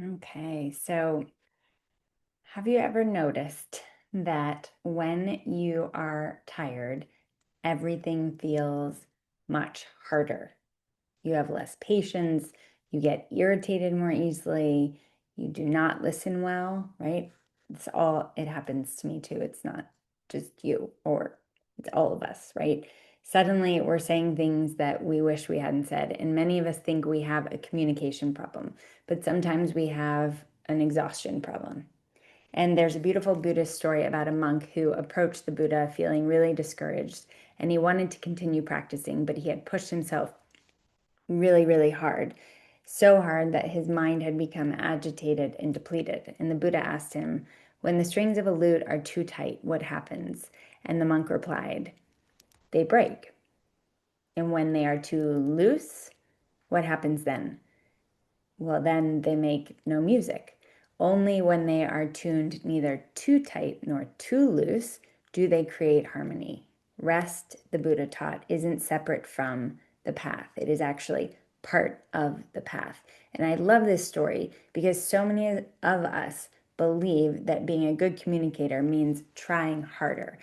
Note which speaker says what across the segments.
Speaker 1: Okay, so have you ever noticed that when you are tired, everything feels much harder? You have less patience, you get irritated more easily, you do not listen well, right? It happens to me too. It's not just you, or it's all of us, right? Suddenly we're saying things that we wish we hadn't said. And many of us think we have a communication problem, but sometimes we have an exhaustion problem. And there's a beautiful Buddhist story about a monk who approached the Buddha feeling really discouraged, and he wanted to continue practicing, but he had pushed himself really, really hard. So hard that his mind had become agitated and depleted. And the Buddha asked him, "When the strings of a lute are too tight, what happens?" And the monk replied, "They break." "And when they are too loose, what happens then?" "Well, then they make no music. Only when they are tuned neither too tight nor too loose do they create harmony." Rest, the Buddha taught, isn't separate from the path. It is actually part of the path. And I love this story because so many of us believe that being a good communicator means trying harder,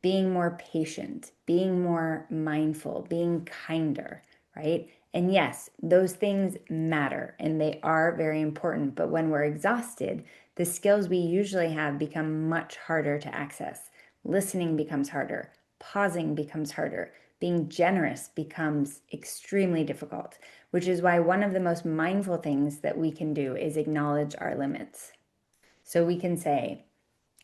Speaker 1: being more patient, being more mindful, being kinder, right? And yes, those things matter and they are very important. But when we're exhausted, the skills we usually have become much harder to access. Listening becomes harder, pausing becomes harder, being generous becomes extremely difficult, which is why one of the most mindful things that we can do is acknowledge our limits. So we can say,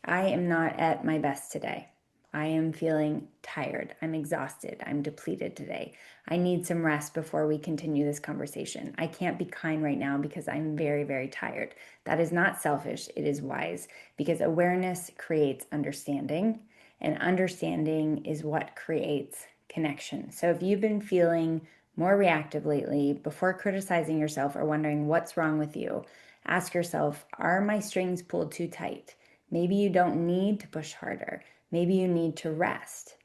Speaker 1: "I am not at my best today. I am feeling tired. I'm exhausted. I'm depleted today. I need some rest before we continue this conversation. I can't be kind right now because I'm very, very tired." That is not selfish. It is wise because awareness creates understanding, and understanding is what creates connection. So if you've been feeling more reactive lately, before criticizing yourself or wondering what's wrong with you, ask yourself, are my strings pulled too tight? Maybe you don't need to push harder. Maybe you need to rest.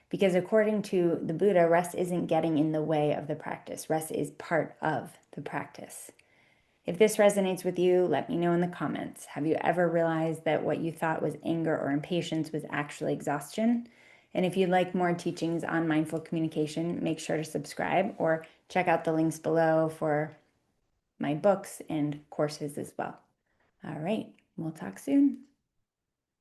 Speaker 1: Because according to the Buddha, rest isn't getting in the way of the practice. Rest is part of the practice. If this resonates with you, let me know in the comments. Have you ever realized that what you thought was anger or impatience was actually exhaustion? And if you'd like more teachings on mindful communication, make sure to subscribe or check out the links below for my books and courses as well. All right, we'll talk soon.